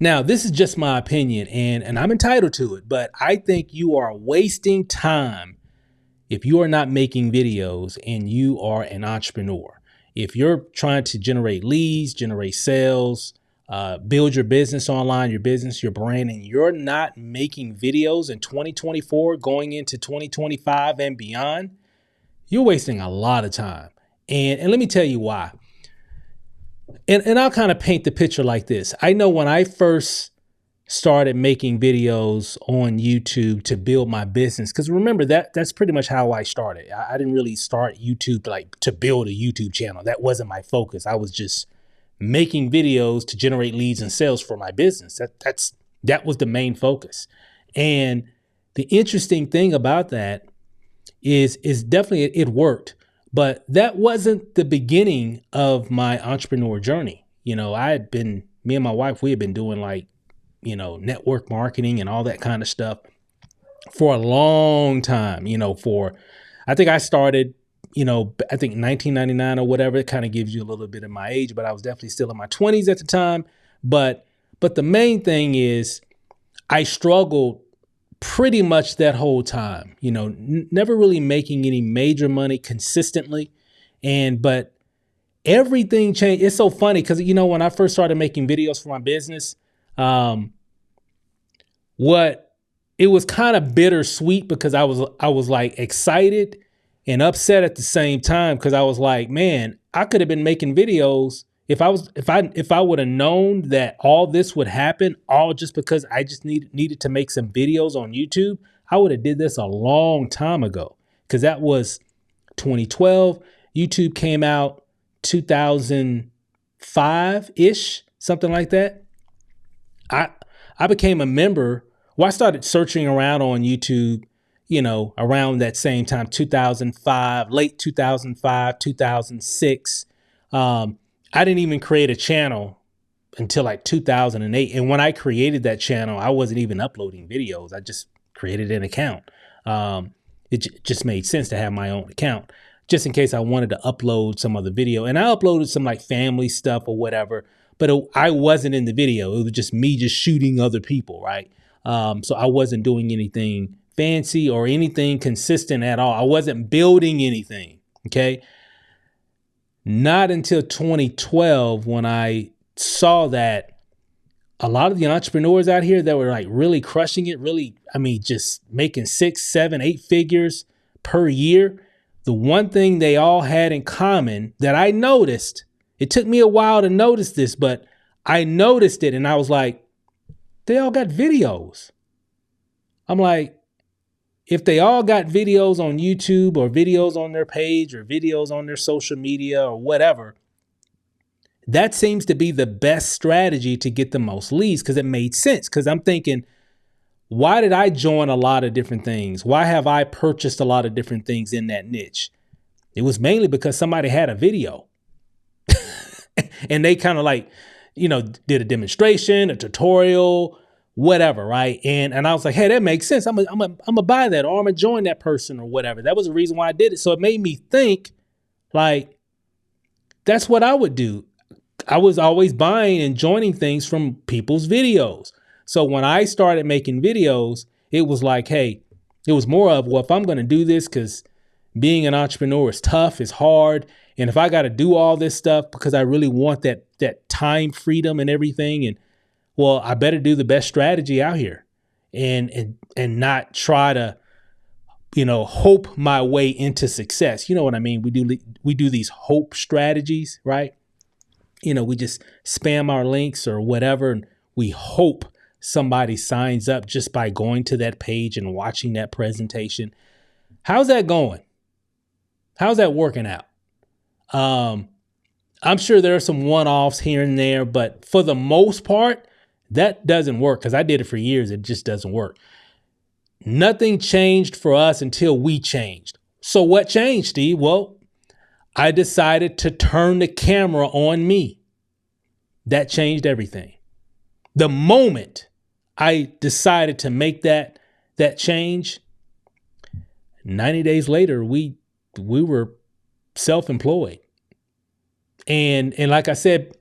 Now, this is just my opinion, and I'm entitled to it, but I think you are wasting time if you are not making videos and you are an entrepreneur. If you're trying to generate leads, generate sales, build your business online, your business, your brand, and you're not making videos in 2024 going into 2025 and beyond, you're wasting a lot of time. And let me tell you why. And I'll kind of paint the picture like this. I know when I first started making videos on YouTube to build my business, because remember that's pretty much how I started. I didn't really start YouTube like to build a YouTube channel. That wasn't my focus. I was just making videos to generate leads and sales for my business. That was the main focus. And the interesting thing about that is definitely it worked. But that wasn't the beginning of my entrepreneur journey. Me and my wife, we had been doing like, network marketing and all that kind of stuff for a long time, I think I started, I think 1999 or whatever. It kind of gives you a little bit of my age, but I was definitely still in my 20s at the time. But the main thing is I struggled pretty much that whole time, never really making any major money consistently. But everything changed. It's so funny because, when I first started making videos for my business, it was kind of bittersweet because I was like excited and upset at the same time. Cause I was like, man, I could have been making videos if I would have known that all this would happen, all just because I just needed to make some videos on YouTube, I would have did this a long time ago. Cause that was 2012. YouTube came out 2005-ish, something like that. I became a member. Well, I started searching around on YouTube, around that same time, 2005, late 2005, 2006. I didn't even create a channel until like 2008. And when I created that channel, I wasn't even uploading videos. I just created an account. It just made sense to have my own account just in case I wanted to upload some other video. And I uploaded some like family stuff or whatever, but I wasn't in the video. It was just me just shooting other people, right? So I wasn't doing anything fancy or anything consistent at all. I wasn't building anything, okay? Not until 2012 when I saw that a lot of the entrepreneurs out here that were like really crushing it, just making 6, 7, 8 figures per year. The one thing they all had in common that I noticed, it took me a while to notice this, but I noticed it and I was like, they all got videos. I'm like, if they all got videos on YouTube or videos on their page or videos on their social media or whatever, that seems to be the best strategy to get the most leads because it made sense. Because I'm thinking, why did I join a lot of different things? Why have I purchased a lot of different things in that niche? It was mainly because somebody had a video and they kind of like, did a demonstration, a tutorial, whatever, right? And I was like, hey, that makes sense. I'm gonna buy that, or I'm gonna join that person or whatever. That was the reason why I did it. So it made me think like, that's what I would do. I was always buying and joining things from people's videos. So when I started making videos, it was like, hey, it was more of, well, if I'm going to do this, because being an entrepreneur is tough, it's hard. And if I got to do all this stuff because I really want that time freedom and everything, and well, I better do the best strategy out here and not try to, hope my way into success. You know what I mean? We do these hope strategies, right? We just spam our links or whatever, and we hope somebody signs up just by going to that page and watching that presentation. How's that going? How's that working out? I'm sure there are some one-offs here and there, but for the most part, that doesn't work because I did it for years. It just doesn't work. Nothing changed for us until we changed. So what changed, Steve? Well, I decided to turn the camera on me. That changed everything. The moment I decided to make that change, 90 days later, we were self-employed. And like I said,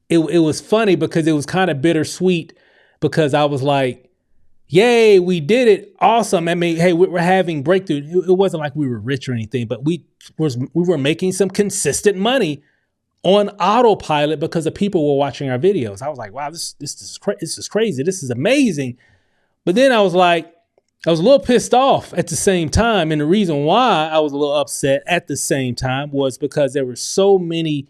it was funny because it was kind of bittersweet because I was like, yay, we did it. Awesome. I mean, hey, we're having breakthrough. It wasn't like we were rich or anything, but we were making some consistent money on autopilot because the people were watching our videos. I was like, wow, this is crazy. This is amazing. But then I was like, I was a little pissed off at the same time. And the reason why I was a little upset at the same time was because there were so many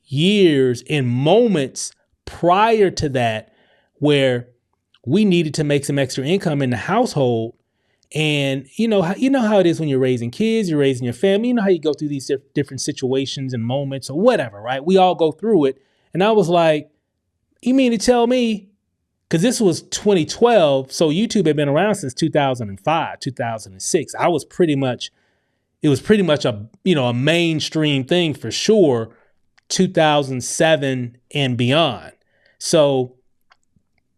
years and moments prior to that where we needed to make some extra income in the household. And you know how it is when you're raising kids, you're raising your family. You know how you go through these different situations and moments or whatever, right? We all go through it. And I was like, you mean to tell me, because this was 2012, so YouTube had been around since 2005, 2006. It was pretty much a mainstream thing for sure, 2007 and beyond. So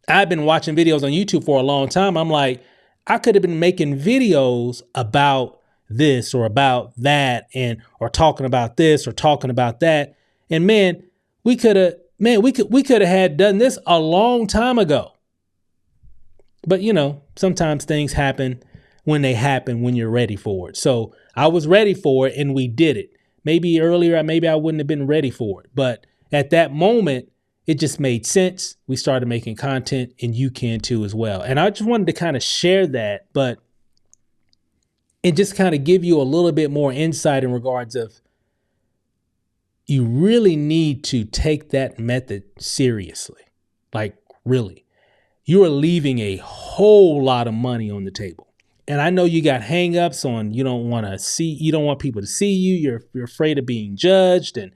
I've been watching videos on YouTube for a long time. I'm like, I could have been making videos about this or about that or talking about this or talking about that. And we could have had done this a long time ago. But sometimes things happen when you're ready for it. So I was ready for it and we did it. Maybe earlier, maybe I wouldn't have been ready for it. But at that moment, it just made sense. We started making content and you can too as well. And I just wanted to kind of share that, but it just kind of give you a little bit more insight in regards of you really need to take that method seriously. Like really, you are leaving a whole lot of money on the table. And I know you got hangups on you don't want people to see you. You're afraid of being judged and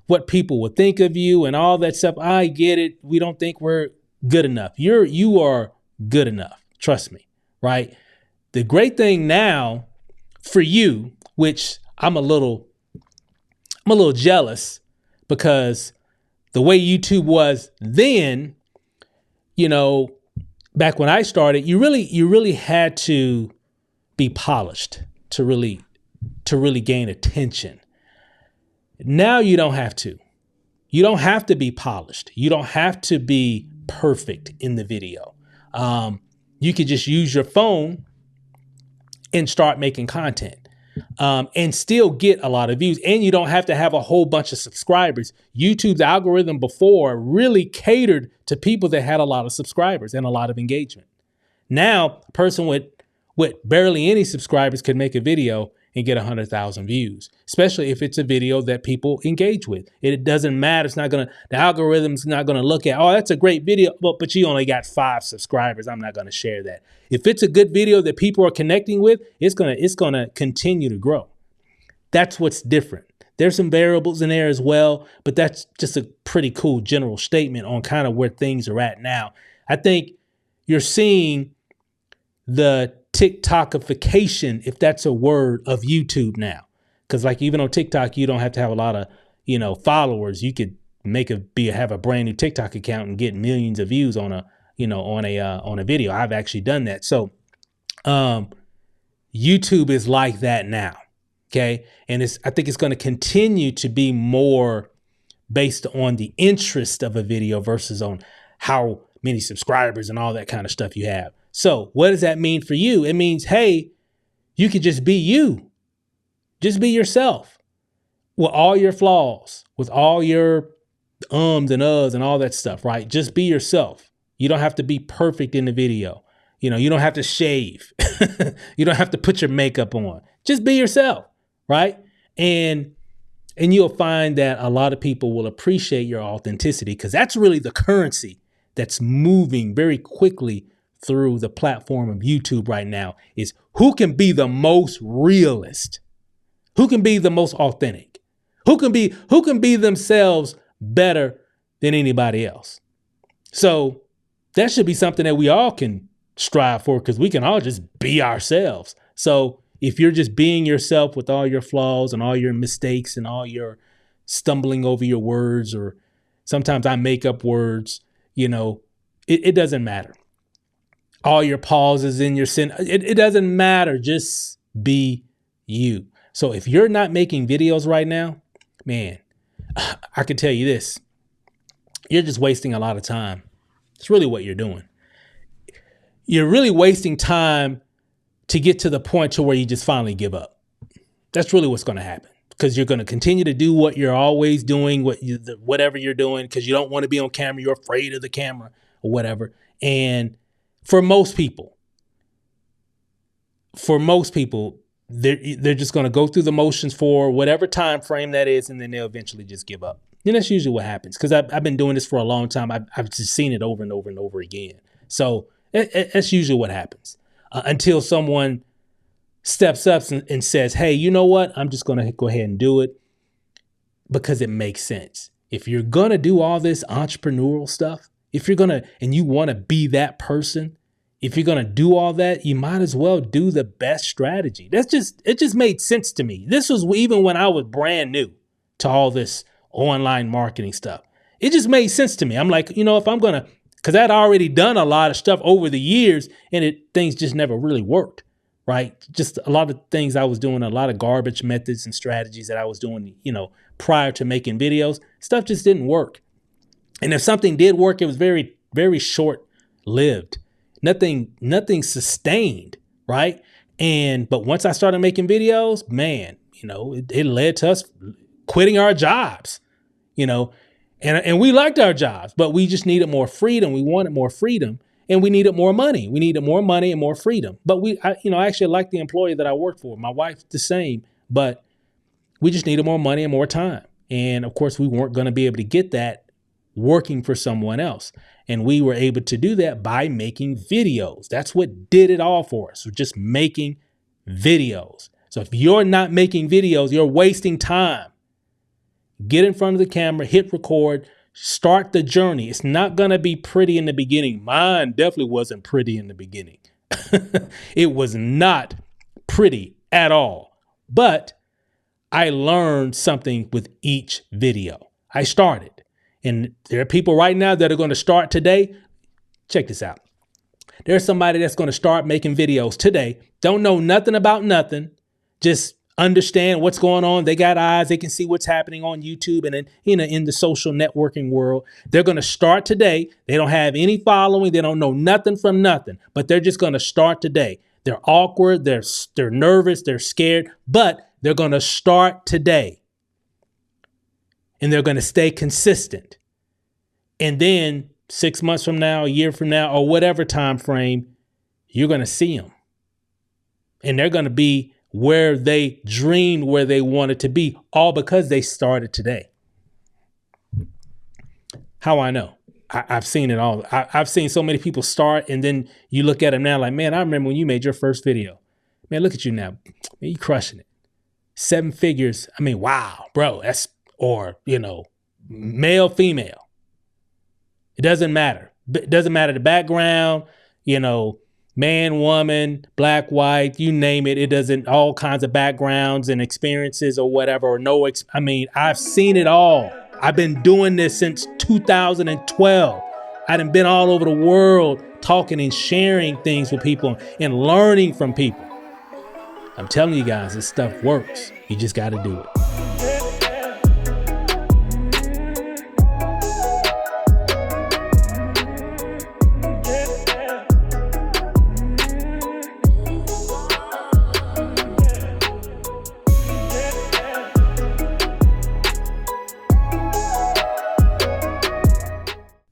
what people will think of you and all that stuff. I get it. We don't think we're good enough. You are good enough. Trust me, right? The great thing now for you, which I'm a little jealous because the way YouTube was then, back when I started, you really had to be polished to really gain attention. Now you don't have to. You don't have to be polished. You don't have to be perfect in the video. You could just use your phone and start making content and still get a lot of views. And you don't have to have a whole bunch of subscribers. YouTube's algorithm before really catered to people that had a lot of subscribers and a lot of engagement. Now, a person with barely any subscribers could make a video and get 100,000 views, especially if it's a video that people engage with. It doesn't matter. The algorithm's not going to look at, oh, that's a great video, but you only got 5 subscribers. I'm not going to share that. If it's a good video that people are connecting with, it's going to continue to grow. That's what's different. There's some variables in there as well, but that's just a pretty cool general statement on kind of where things are at now. I think you're seeing the TikTokification, if that's a word, of YouTube now. Because like even on TikTok, you don't have to have a lot of, followers. You could have a brand new TikTok account and get millions of views on a video. I've actually done that. So YouTube is like that now. Okay. And I think it's going to continue to be more based on the interest of a video versus on how many subscribers and all that kind of stuff you have. So what does that mean for you? It means, hey, you could just be you. Just be yourself with all your flaws, with all your ums and uhs and all that stuff, right? Just be yourself. You don't have to be perfect in the video. You don't have to shave. You don't have to put your makeup on. Just be yourself, right? And you'll find that a lot of people will appreciate your authenticity because that's really the currency that's moving very quickly through the platform of YouTube right now is who can be the most realist, who can be the most authentic, who can be themselves better than anybody else. So that should be something that we all can strive for because we can all just be ourselves. So if you're just being yourself with all your flaws and all your mistakes and all your stumbling over your words, or sometimes I make up words, it doesn't matter. All your pauses in your sin, it doesn't matter. Just be you. So if you're not making videos right now, man, I can tell you this. you're just wasting a lot of time. It's really what you're doing. You're really wasting time to get to the point to where you just finally give up. That's really what's going to happen, because you're going to continue to do what you're always doing, whatever you're doing, because you don't want to be on camera. You're afraid of the camera or whatever. And for most people, they're just going to go through the motions for whatever time frame that is, and then they'll eventually just give up. And that's usually what happens, because I've been doing this for a long time. I've just seen it over and over and over again. So that's usually what happens until someone steps up and says, hey, you know what? I'm just going to go ahead and do it because it makes sense. If you're going to do all this entrepreneurial stuff, if you're going to, and you want to be that person, if you're going to do all that, you might as well do the best strategy. It just made sense to me. This was even when I was brand new to all this online marketing stuff. It just made sense to me. I'm like, if I'm going to, because I'd already done a lot of stuff over the years and things just never really worked, right? Just a lot of things I was doing, a lot of garbage methods and strategies that I was doing, prior to making videos, stuff just didn't work. And if something did work, it was very, very short lived. Nothing sustained, right? But once I started making videos, man, it led to us quitting our jobs, and we liked our jobs, but we just needed more freedom. We wanted more freedom, and we needed more money. We needed more money and more freedom. But I actually liked the employee that I worked for. My wife, the same, but we just needed more money and more time. And of course, we weren't going to be able to get that working for someone else. And we were able to do that by making videos. That's what did it all for us. We're just making videos. So if you're not making videos, you're wasting time. Get in front of the camera, hit record, start the journey. It's not going to be pretty in the beginning. Mine definitely wasn't pretty in the beginning. It was not pretty at all. But I learned something with each video. I started. And there are people right now that are going to start today. Check this out. There's somebody that's going to start making videos today. Don't know nothing about nothing. Just understand what's going on. They got eyes. They can see what's happening on YouTube and in the social networking world. They're going to start today. They don't have any following. They don't know nothing from nothing, but they're just going to start today. They're awkward. They're nervous. They're scared, but they're going to start today. And they're going to stay consistent. And then 6 months from now, a year from now, or whatever time frame, you're going to see them. And they're going to be where they dreamed, where they wanted to be, all because they started today. How I know? I've seen it all. I've seen so many people start, and then you look at them now like, man, I remember when you made your first video. Man, look at you now. Man, you crushing it. 7 figures. I mean, wow, bro. Or, male, female. It doesn't matter. It doesn't matter the background, man, woman, black, white, you name it. It doesn't, all kinds of backgrounds and experiences or whatever, or I've seen it all. I've been doing this since 2012. I done been all over the world talking and sharing things with people and learning from people. I'm telling you guys, this stuff works. You just got to do it.